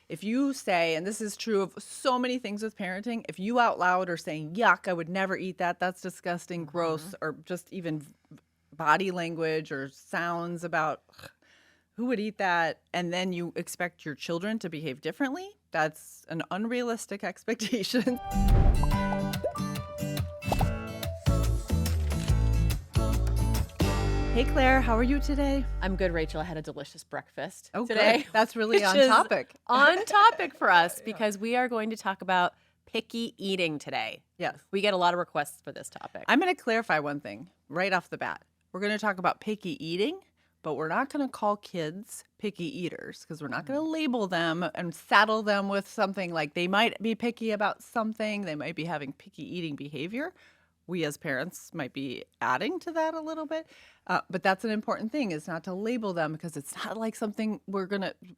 if you say, and this is true of so many things with parenting, if you out loud are saying, yuck, I would never eat that, that's disgusting, Mm-hmm. gross, or just even body language or sounds about "Ugh, who would eat that, and then you expect your children to behave differently, that's an unrealistic expectation. Hey, Claire, how are you today? I'm good, Rachel. I had a delicious breakfast Oh, today, good. That's really which on is topic. on topic for us because we are going to talk about picky eating today. Yes. We get a lot of requests for this topic. I'm going to clarify one thing right off the bat. We're going to talk about picky eating, but we're not going to call kids picky eaters because we're not going to label them and saddle them with something like they might be picky about something. They might be having picky eating behavior. We as parents might be adding to that a little bit. But that's an important thing is not to label them because it's not like something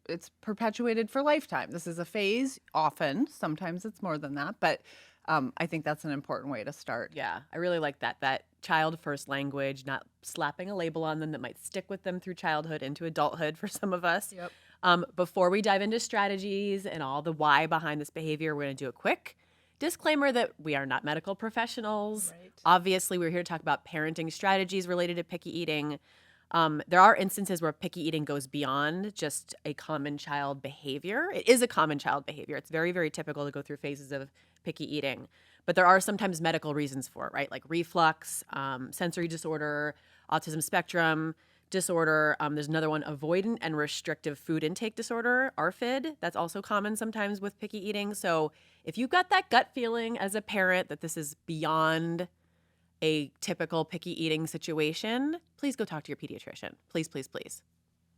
it's perpetuated for lifetime. This is a phase often. Sometimes it's more than that. But I think that's an important way to start. Yeah, I really like that child first language, not slapping a label on them that might stick with them through childhood into adulthood for some of us. Yep. Before we dive into strategies and all the why behind this behavior, we're going to do a quick disclaimer that we are not medical professionals. Right. Obviously, we're here to talk about parenting strategies related to picky eating. There are instances where picky eating goes beyond just a common child behavior. It is a common child behavior. It's very, very typical to go through phases of picky eating. But there are sometimes medical reasons for it, right? Like reflux, sensory disorder, autism spectrum disorder. There's another one, avoidant and restrictive food intake disorder, ARFID. That's also common sometimes with picky eating. So if you've got that gut feeling as a parent that this is beyond a typical picky eating situation, please go talk to your pediatrician. Please, please, please.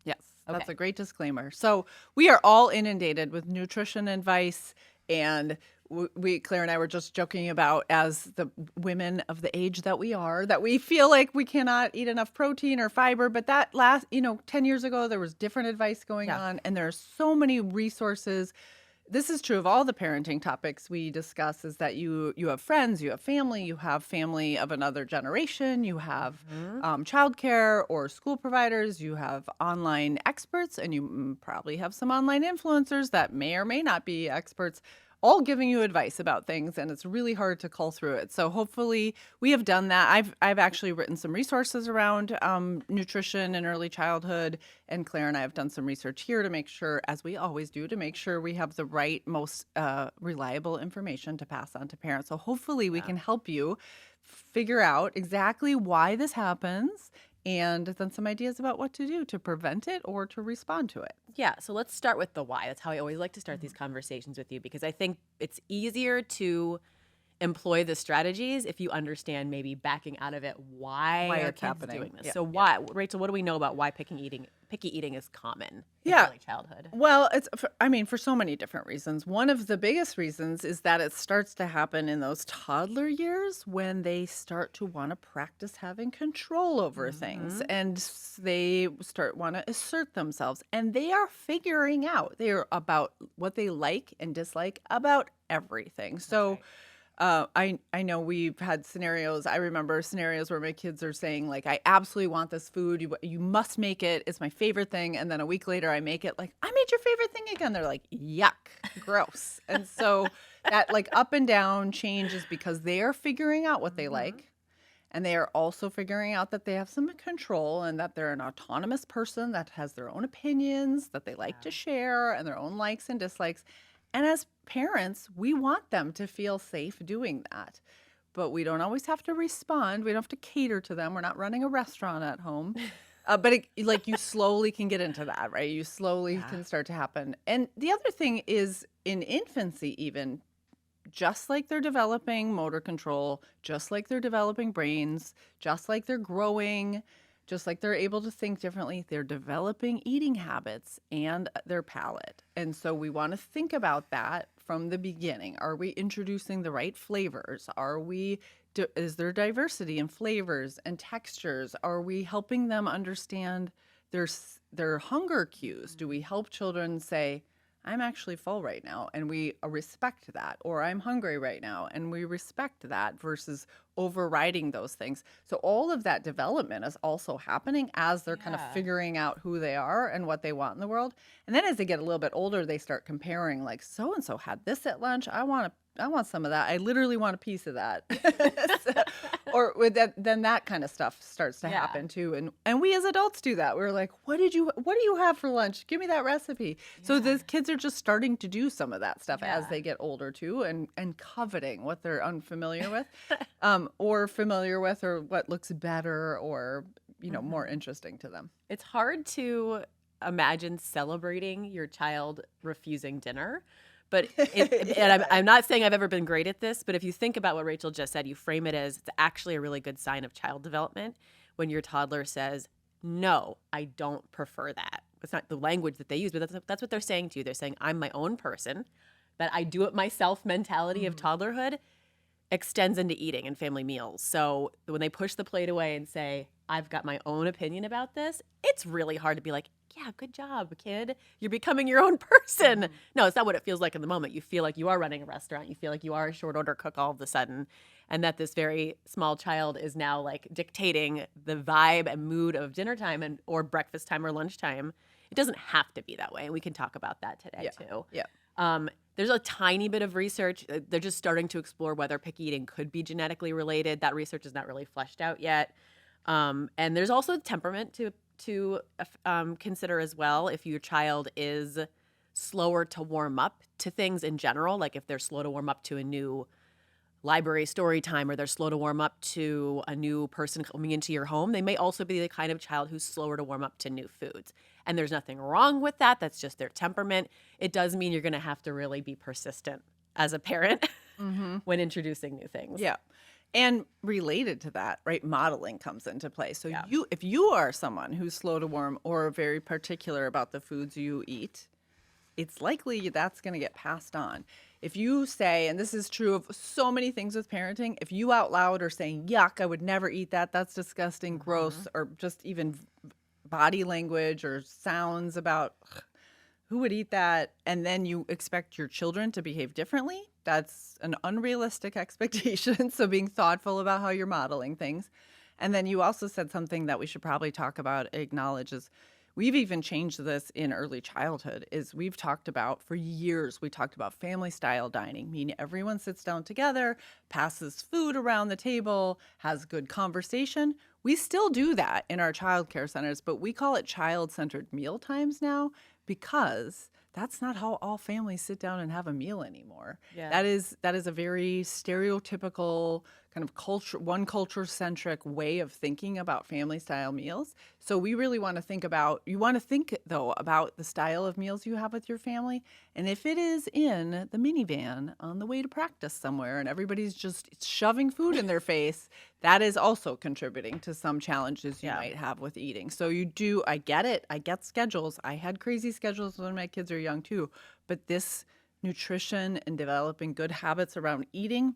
Yes, that's Okay. a great disclaimer. So we are all inundated with nutrition advice, and Claire and I were just joking about as the women of the age that we are, that we feel like we cannot eat enough protein or fiber. But that 10 years ago, there was different advice going Yeah. on, and there are so many resources. This is true of all the parenting topics we discuss is that you have friends, you have family of another generation, you have childcare or school providers, you have online experts, and you probably have some online influencers that may or may not be experts, all giving you advice about things, and it's really hard to cull through it. So hopefully we have done that. I've actually written some resources around nutrition in early childhood, and Claire and I have done some research here to make sure, as we always do, to make sure we have the right, most reliable information to pass on to parents. So hopefully we can help you figure out exactly why this happens and then some ideas about what to do to prevent it or to respond to it. Yeah, so let's start with the why. That's how I always like to start these conversations with you because I think it's easier to employ the strategies if you understand maybe backing out of it why are it's kids happening. doing this. Yeah, So why, Rachel, what do we know about why picky eating is common in Yeah. early childhood? Well, for so many different reasons. One of the biggest reasons is that it starts to happen in those toddler years when they start to want to practice having control over things and they want to assert themselves, and they are figuring out they're about what they like and dislike about everything. So right. I know we've had scenarios. I remember scenarios where my kids are saying like, "I absolutely want this food. You must make it. It's my favorite thing." And then a week later, I make it. Like, "I made your favorite thing again." They're like, "Yuck, gross." And so that like up and down changes because they are figuring out what they like, and they are also figuring out that they have some control and that they're an autonomous person that has their own opinions that they like to share and their own likes and dislikes. And as parents, we want them to feel safe doing that. But we don't always have to respond. We don't have to cater to them. We're not running a restaurant at home. But like you slowly can get into that, right? You slowly can start to happen. And the other thing is in infancy, even just like they're developing motor control, just like they're developing brains, just like they're growing, just like they're able to think differently, they're developing eating habits and their palate. And so we want to think about that from the beginning. Are we introducing the right flavors? Is there diversity in flavors and textures? Are we helping them understand their hunger cues? Do we help children say, I'm actually full right now, and we respect that. Or I'm hungry right now, and we respect that versus overriding those things. So all of that development is also happening as they're kind of Yeah. figuring out who they are and what they want in the world. And then as they get a little bit older, they start comparing, like, so and so had this at lunch. I want some of that. I literally want a piece of that. So, or with that, then that kind of stuff starts to Yeah. happen too. And we as adults do that. We're like, what do you have for lunch? Give me that recipe. So Yeah. the kids are just starting to do some of that stuff as Yeah. they get older too, and coveting what they're unfamiliar with, or familiar with, or what looks better, or more Mhm. interesting to them. It's hard to imagine celebrating your child refusing dinner, but and I'm, Yeah. I'm not saying I've ever been great at this, but if you think about what Rachel just said, you frame it as it's actually a really good sign of child development when your toddler says, "No, I don't prefer that." It's not the language that they use, but that's what they're saying to you. They're saying, "I'm my own person." That I do it myself mentality of Mhm. toddlerhood extends into eating and family meals. So when they push the plate away and say, I've got my own opinion about this, it's really hard to be like, yeah, good job, kid. You're becoming your own person. Mhm. No, it's not what it feels like in the moment. You feel like you are running a restaurant. You feel like you are a short order cook all of a sudden. And that this very small child is now like dictating the vibe and mood of dinner time and or breakfast time or lunchtime. It doesn't have to be that way. And we can talk about that today Yeah. too. Yeah. There's a tiny bit of research. They're just starting to explore whether picky eating could be genetically related. That research is not really fleshed out yet. And there's also temperament to consider as well. If your child is slower to warm up to things in general, like if they're slow to warm up to a new library story time or they're slow to warm up to a new person coming into your home, they may also be the kind of child who's slower to warm up to new foods. And there's nothing wrong with that. That's just their temperament. It does mean you're going to have to really be persistent as a parent Mhm. when introducing new things. Yeah. And related to that, right, modeling comes into play. So Yeah. if you are someone who's slow to warm or very particular about the foods you eat, it's likely that's going to get passed on. If you say, and this is true of so many things with parenting, if you out loud are saying, yuck, I would never eat that, that's disgusting, Hmm. gross, or just even body language or sounds about who would eat that, and then you expect your children to behave differently, that's an unrealistic expectation. So being thoughtful about how you're modeling things. And then you also said something that we should probably talk about, acknowledge is we've even changed this in early childhood, is we've talked about for years, we talked about family style dining, meaning everyone sits down together, passes food around the table, has good conversation. We still do that in our childcare centers, but we call it child-centered meal times now because that's not how all families sit down and have a meal anymore. Yeah. That is a very stereotypical kind of culture centric way of thinking about family style meals. So we really want to think though about the style of meals you have with your family. And if it is in the minivan on the way to practice somewhere and everybody's just shoving food in their face, that is also contributing to some challenges you Yeah. might have with eating. So I get it. I get schedules. I had crazy schedules when my kids are young too. But this nutrition and developing good habits around eating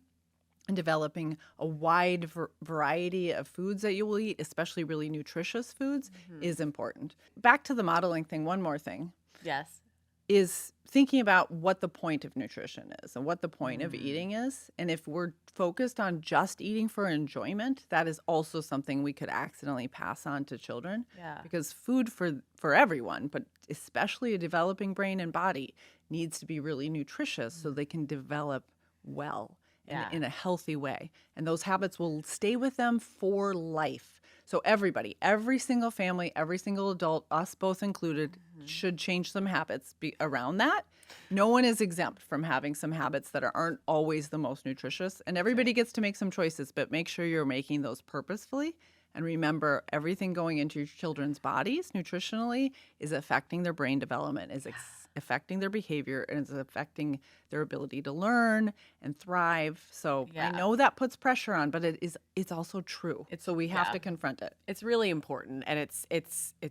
and developing a wide variety of foods that you will eat, especially really nutritious foods, Hmm. is important. Back to the modeling thing, one more thing Yes. is thinking about what the point of nutrition is and what the point of Mm. eating is. And if we're focused on just eating for enjoyment, that is also something we could accidentally pass on to children Yeah. because food for everyone, but especially a developing brain and body, needs to be really nutritious so Mm. they can develop well and Yeah. in a healthy way. And those habits will stay with them for life. So everybody, every single family, every single adult, us both included, Mhm. should change some habits around that. No one is exempt from having some habits that aren't always the most nutritious, and That's right. everybody gets to make some choices, but make sure you're making those purposefully. And remember, everything going into your children's bodies nutritionally is affecting their brain development, is affecting their behavior, and is affecting their ability to learn and thrive. So I Yeah. know that puts pressure on, but it's also true. It's So we have yeah. to confront it. It's really important, and it's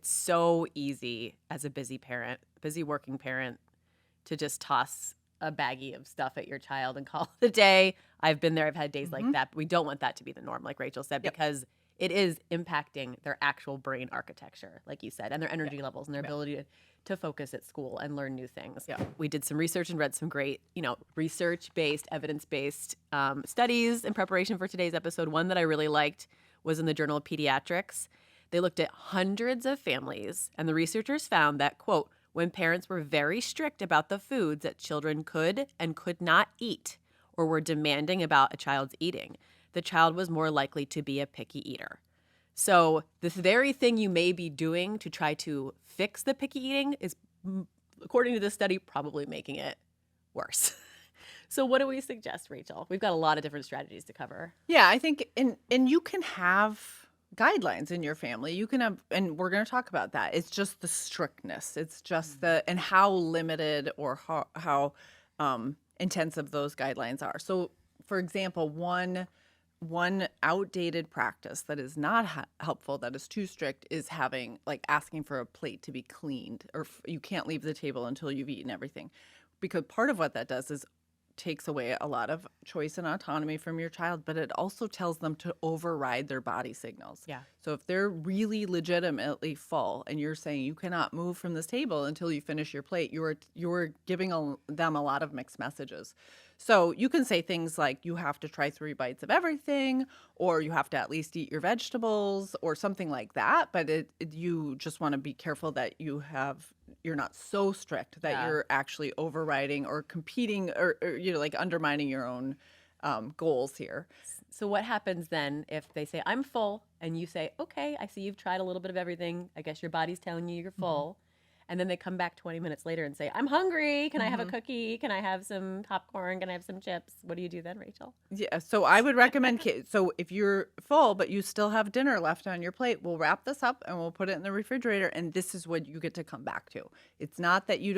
so easy as a busy working parent, to just toss a baggie of stuff at your child and call it a day. I've been there. I've had days like Hmm. that. But we don't want that to be the norm, like Rachel said, Yep. because it is impacting their actual brain architecture, like you said, and their energy levels and their ability to focus at school and learn new things. Yeah. We did some research and read some great, research-based, evidence-based studies in preparation for today's episode. One that I really liked was in the Journal of Pediatrics. They looked at hundreds of families, and the researchers found that, quote, when parents were very strict about the foods that children could and could not eat or were demanding about a child's eating, the child was more likely to be a picky eater. So this very thing you may be doing to try to fix the picky eating is, according to this study, probably making it worse. So what do we suggest, Rachel? We've got a lot of different strategies to cover. Yeah, I think and you can have guidelines in your family. You can have, and we're going to talk about that. It's just the strictness. It's just the and how limited or how intensive those guidelines are. So, for example, one outdated practice that is not helpful, that is too strict, is having like asking for a plate to be cleaned, or you can't leave the table until you've eaten everything, because part of what that does is takes away a lot of choice and autonomy from your child, but it also tells them to override their body signals. Yeah. So if they're really legitimately full and you're saying you cannot move from this table until you finish your plate, you're giving them a lot of mixed messages. So you can say things like you have to try 3 bites of everything, or you have to at least eat your vegetables, or something like that. But you just want to be careful that you're not so strict that you're actually overriding or competing or like undermining your own goals here. So what happens then if they say, I'm full, and you say, okay, I see you've tried a little bit of everything. I guess your body's telling you you're full. And then they come back 20 minutes later and say, I'm hungry. Can I have a cookie? Can I have some popcorn? Can I have some chips? What do you do then, Rachel? Yeah, so I would recommend so if you're full but you still have dinner left on your plate, we'll wrap this up and we'll put it in the refrigerator, and this is what you get to come back to. It's not that you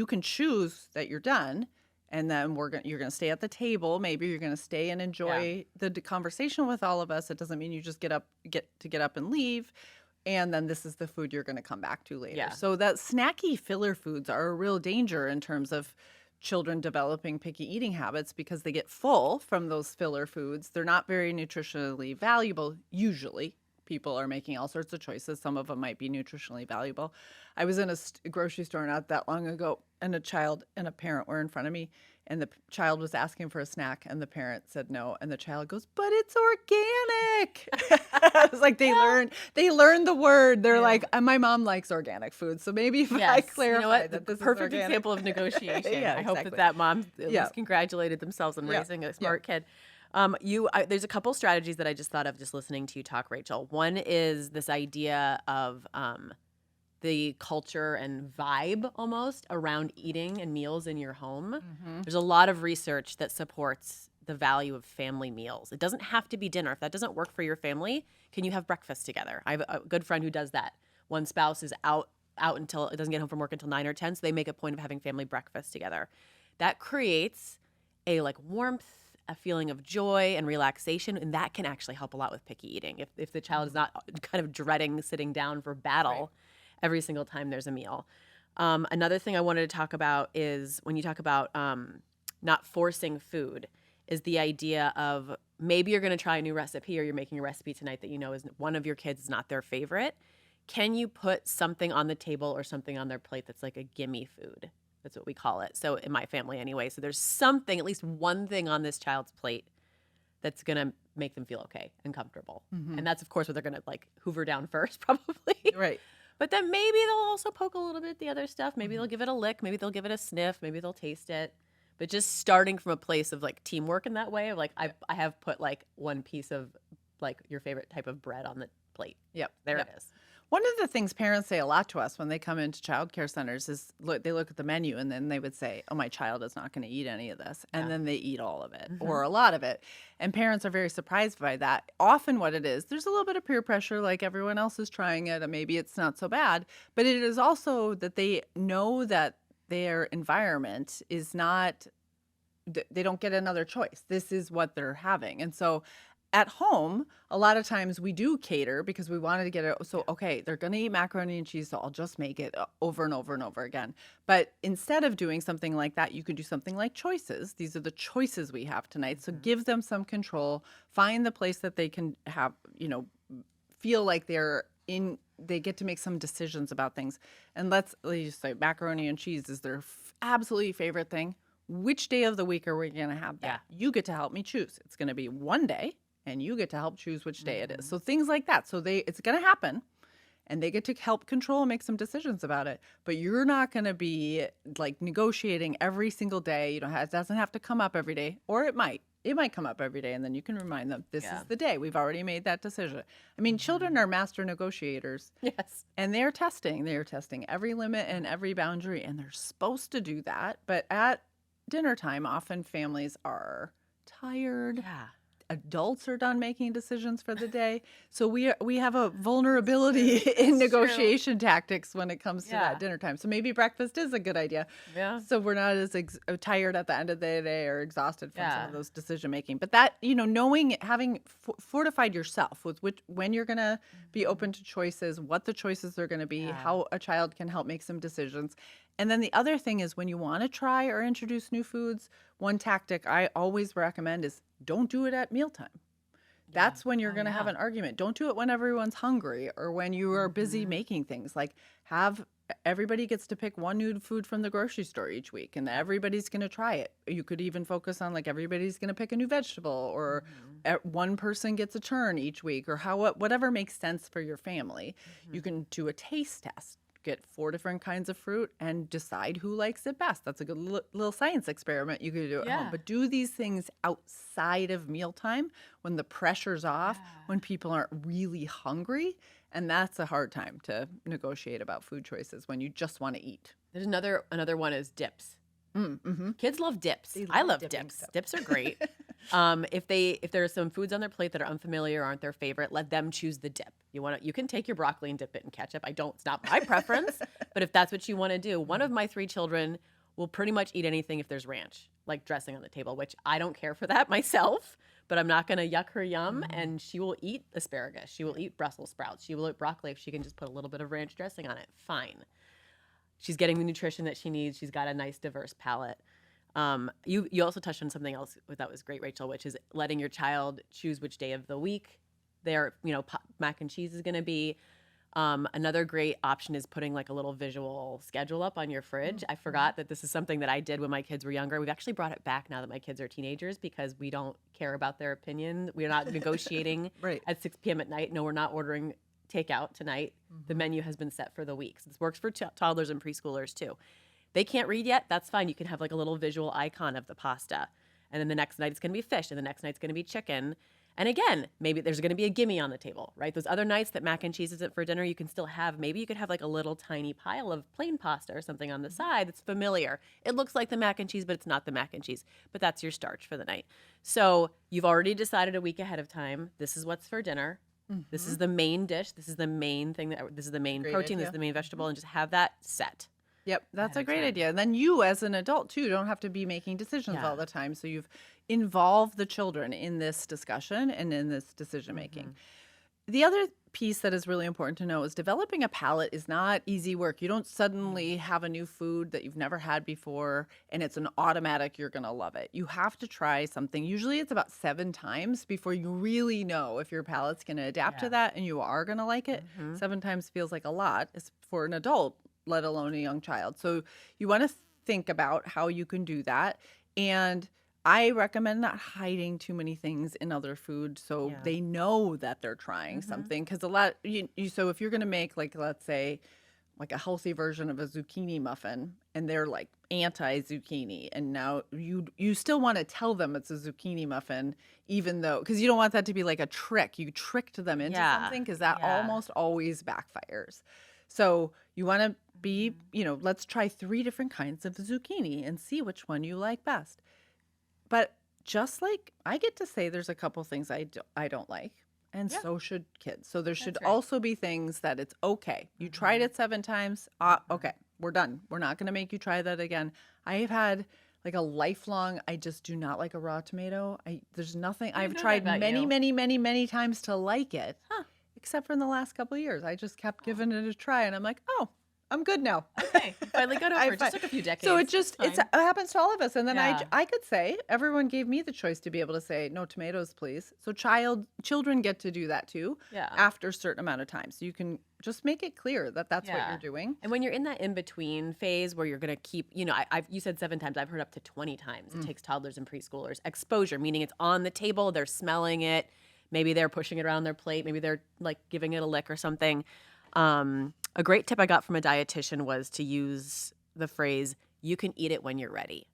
can choose that you're done, and then you're gonna stay at the table. Maybe you're gonna stay and enjoy the conversation with all of us. It doesn't mean you just get up and leave. And then this is the food you're going to come back to later. Yeah. So that snacky filler foods are a real danger in terms of children developing picky eating habits, because they get full from those filler foods. They're not very nutritionally valuable. Usually people are making all sorts of choices. Some of them might be nutritionally valuable. I was in a grocery store not that long ago, and a child and a parent were in front of me, and the child was asking for a snack, and the parent said no, and the child goes, but it's organic. I was like, they learn the word. They're like, my mom likes organic food, so maybe if I clarify that this is perfect organic. example of negotiation. Yeah, I hope exactly. that mom at least congratulated themselves on raising a smart kid. There's a couple strategies that I just thought of just listening to you talk, Rachel. One is this idea of the culture and vibe almost around eating and meals in your home. There's a lot of research that supports the value of family meals. It doesn't have to be dinner. If that doesn't work for your family, can you have breakfast together? I have a good friend who does that. One spouse is out until it doesn't get home from work until 9 or 10, so they make a point of having family breakfast together. That creates a warmth, a feeling of joy and relaxation, and that can actually help a lot with picky eating. If the child is not kind of dreading sitting down for battle every single time there's a meal. Another thing I wanted to talk about is when you talk about not forcing food, is the idea of maybe you're going to try a new recipe, or you're making a recipe tonight that you know is one of your kids is not their favorite. Can you put something on the table or something on their plate that's like a gimme food? That's what we call it. So in my family anyway. So there's something, at least one thing on this child's plate that's going to make them feel okay and comfortable. And that's, of course, what they're going to hoover down first, probably. Right. But then maybe they'll also poke a little bit at the other stuff. Maybe they'll give it a lick. Maybe they'll give it a sniff. Maybe they'll taste it. But just starting from a place of teamwork in that way of I have put one piece of your favorite type of bread on the plate. Yep. There it is. One of the things parents say a lot to us when they come into childcare centers is they look at the menu and then they would say, oh, my child is not going to eat any of this. And then they eat all of it or a lot of it. And parents are very surprised by that. Often what it is, there's a little bit of peer pressure, like everyone else is trying it and maybe it's not so bad. But it is also that they know that their environment is not, they don't get another choice. This is what they're having. And so at home, a lot of times we do cater because we wanted to get it. So, Yeah. okay, they're going to eat macaroni and cheese. So I'll just make it over and over and over again. But instead of doing something like that, you could do something like choices. These are the choices we have tonight. So give them some control. Find the place that they can have, feel like they get to make some decisions about things. And let's just say macaroni and cheese is their absolutely favorite thing. Which day of the week are we going to have that? Yeah. You get to help me choose. It's going to be one day, and you get to help choose which day it is. So things like that. So it's going to happen, and they get to help control and make some decisions about it. But you're not going to be like negotiating every single day. It doesn't have to come up every day, or it might. It might come up every day, and then you can remind them, this is the day. We've already made that decision. I mean, children are master negotiators. Yes. And they're testing. They're testing every limit and every boundary, and they're supposed to do that. But at dinner time, often families are tired. Yeah. Adults are done making decisions for the day. So we have a vulnerability in negotiation tactics when it comes to that dinner time. So maybe breakfast is a good idea. Yeah. So we're not as tired at the end of the day or exhausted from some of those decision making. But that, knowing, having fortified yourself with when you're going to be open to choices, what the choices are going to be, how a child can help make some decisions. And then the other thing is when you want to try or introduce new foods, one tactic I always recommend is don't do it at mealtime. That's when you're going to have an argument. Don't do it when everyone's hungry or when you are busy making things. Like everybody gets to pick one new food from the grocery store each week, and everybody's going to try it. You could even focus on like everybody's going to pick a new vegetable, or one person gets a turn each week, or whatever makes sense for your family. You can do a taste test. Get 4 different kinds of fruit and decide who likes it best. That's a good little science experiment you could do at home. But do these things outside of mealtime when the pressure's off, when people aren't really hungry. And that's a hard time to negotiate about food choices when you just want to eat. There's another one is dips. Kids love dips. I love dips. Stuff. Dips are great. If there are some foods on their plate that are unfamiliar or aren't their favorite, let them choose the dip. You can take your broccoli and dip it in ketchup. It's not my preference, but if that's what you want to do. One of my 3 children will pretty much eat anything if there's ranch, like dressing on the table, which I don't care for that myself, but I'm not going to yuck her yum. And she will eat asparagus. She will eat Brussels sprouts. She will eat broccoli if she can just put a little bit of ranch dressing on it. Fine. She's getting the nutrition that she needs. She's got a nice, diverse palate. You also touched on something else that was great, Rachel, which is letting your child choose which day of the week mac and cheese is going to be. Another great option is putting like a little visual schedule up on your fridge. I forgot that this is something that I did when my kids were younger. We've actually brought it back now that my kids are teenagers because we don't care about their opinion. We're not negotiating at 6 p.m. at night. No, we're not ordering takeout tonight. The menu has been set for the week. So this works for toddlers and preschoolers too. They can't read yet. That's fine. You can have like a little visual icon of the pasta. And then the next night it's going to be fish. And the next night's going to be chicken. And again, maybe there's going to be a gimme on the table, right? Those other nights that mac and cheese isn't for dinner, you can still have, maybe you could have like a little tiny pile of plain pasta or something on the side that's familiar. It looks like the mac and cheese, but it's not the mac and cheese. But that's your starch for the night. So you've already decided a week ahead of time, this is what's for dinner. This is the main dish. This is the main thing. This is the main protein. This is the main vegetable. And just have that set. Yep, that's a great idea. And then you as an adult, too, don't have to be making decisions all the time. So you've involved the children in this discussion and in this decision making. The other piece that is really important to know is developing a palate is not easy work. You don't suddenly have a new food that you've never had before and it's an automatic you're going to love it. You have to try something. Usually it's about 7 times before you really know if your palate's going to adapt to that and you are going to like it. 7 times feels like a lot for an adult, let alone a young child. So you want to think about how you can do that. And I recommend not hiding too many things in other food so they know that they're trying something. Because so if you're going to make, like, let's say, like a healthy version of a zucchini muffin and they're like anti-zucchini, and now you still want to tell them it's a zucchini muffin, even though, because you don't want that to be like a trick. You tricked them into something, because that almost always backfires. So you want to be, let's try 3 different kinds of zucchini and see which one you like best. But just like I get to say there's a couple things I don't like, and so should kids. So there should also be things that it's okay. You tried it 7 times. Okay, we're done. We're not going to make you try that again. I have had like a lifelong, I just do not like a raw tomato. There's nothing, I I've didn't know that tried about many, you. many, many, many times to like it, Huh. except for in the last couple of years. I just kept Oh, giving it a try and I'm like, oh, I'm good now. okay. You finally got over I it. Just fi- took a few so decades. It's it fine. happens to all of us. And then Yeah. I could say, everyone gave me the choice to be able to say, no tomatoes, please. So children get to do that too Yeah. after a certain amount of time. So you can just make it clear that that's what you're Yeah. doing. And when you're in that in between phase where you're going to keep, you said 7 times, I've heard up to 20 times. It takes toddlers and preschoolers. Exposure, meaning it's on the table, they're smelling it. Maybe they're pushing it around their plate. Maybe they're like giving it a lick or something. A great tip I got from a dietitian was to use the phrase, you can eat it when you're ready,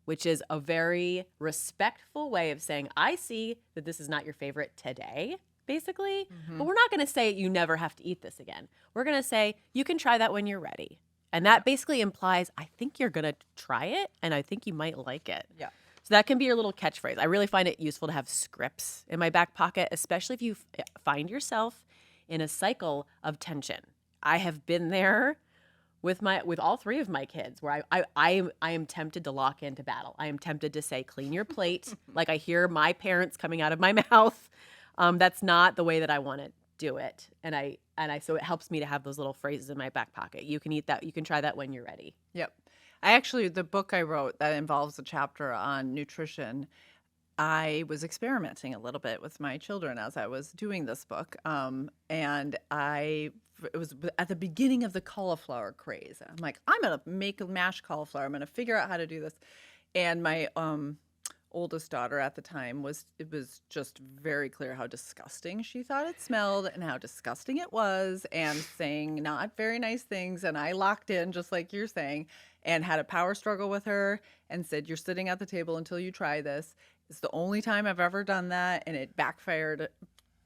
which is a very respectful way of saying, I see that this is not your favorite today, basically, but we're not going to say you never have to eat this again. We're going to say you can try that when you're ready. And that basically implies, I think you're going to try it and I think you might like it. Yeah. So that can be your little catchphrase. I really find it useful to have scripts in my back pocket, especially if you find yourself in a cycle of tension. I have been there with all three of my kids where I am tempted to lock into battle. I am tempted to say, clean your plate. Like I hear my parents coming out of my mouth. That's not the way that I want to do it. So it helps me to have those little phrases in my back pocket. You can eat that. You can try that when you're ready. Yep. The book I wrote that involves a chapter on nutrition, I was experimenting a little bit with my children as I was doing this book. It was at the beginning of the cauliflower craze. I'm like, I'm going to make a mashed cauliflower. I'm going to figure out how to do this. And my oldest daughter at the time it was just very clear how disgusting she thought it smelled and how disgusting it was and saying not very nice things. And I locked in, just like you're saying, and had a power struggle with her and said, you're sitting at the table until you try this. It's the only time I've ever done that, and it backfired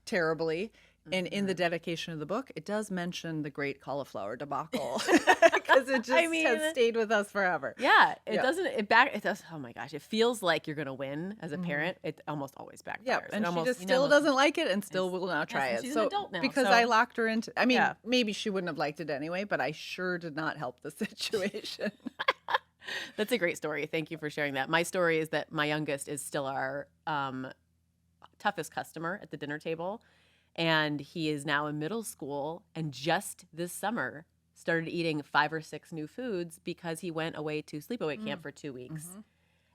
terribly. And in the dedication of the book, it does mention the great cauliflower debacle because it just has stayed with us forever. Yeah, it does. Oh my gosh, it feels like you're gonna win as a parent. It almost always backfires. Yeah, and she just still doesn't like it and still will not try it. She's an adult now, because so. I locked her into, I mean, maybe she wouldn't have liked it anyway, but I sure did not help the situation. That's a great story. Thank you for sharing that. My story is that my youngest is still our toughest customer at the dinner table. And he is now in middle school and just this summer started eating 5 or 6 new foods because he went away to sleepaway camp for 2 weeks.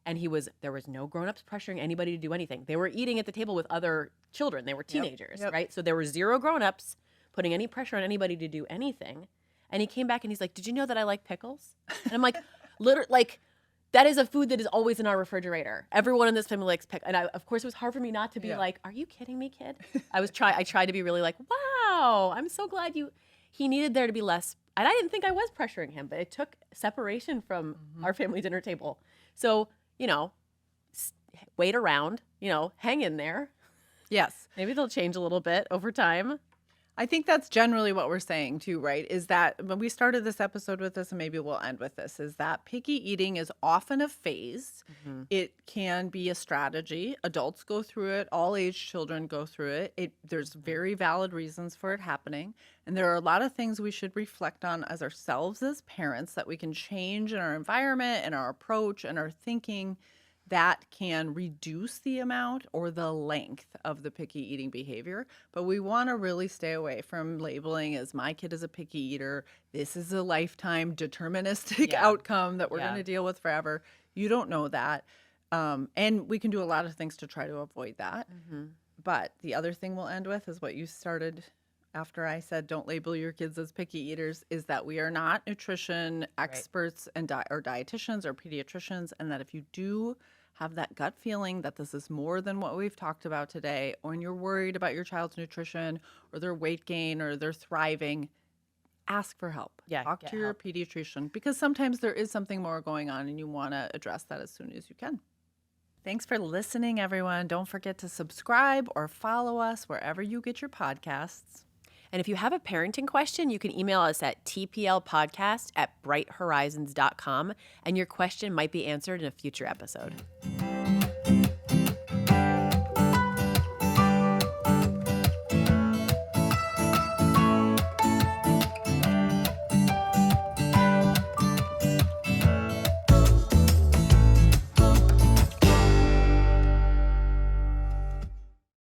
And there was no grown-ups pressuring anybody to do anything. They were eating at the table with other children. They were teenagers, right? So there were 0 grown-ups putting any pressure on anybody to do anything. And he came back and he's like, did you know that I like pickles? And I'm like, literally, like, that is a food that is always in our refrigerator. Everyone in this family likes pickles. And of course, it was hard for me not to be like, are you kidding me, kid? I tried to be really like, wow, I'm so glad he needed there to be less. And I didn't think I was pressuring him, but it took separation from our family dinner table. So, wait around, hang in there. Yes. Maybe they'll change a little bit over time. I think that's generally what we're saying too, right? Is that when we started this episode with this, and maybe we'll end with this, is that picky eating is often a phase. It can be a strategy. Adults go through it. All age children go through it. There's very valid reasons for it happening. And there are a lot of things we should reflect on as ourselves as parents that we can change in our environment and our approach and our thinking that can reduce the amount or the length of the picky eating behavior. But we want to really stay away from labeling as my kid is a picky eater. This is a lifetime deterministic outcome that we're going to deal with forever. You don't know that. And we can do a lot of things to try to avoid that. But the other thing we'll end with is what you started after I said don't label your kids as picky eaters, is that we are not nutrition experts and or dietitians or pediatricians, and that if you do have that gut feeling that this is more than what we've talked about today, or when you're worried about your child's nutrition or their weight gain or their thriving, ask for help. Talk to your pediatrician, because sometimes there is something more going on and you want to address that as soon as you can. Thanks for listening, everyone. Don't forget to subscribe or follow us wherever you get your podcasts. And if you have a parenting question, you can email us at tplpodcast@brighthorizons.com, and your question might be answered in a future episode.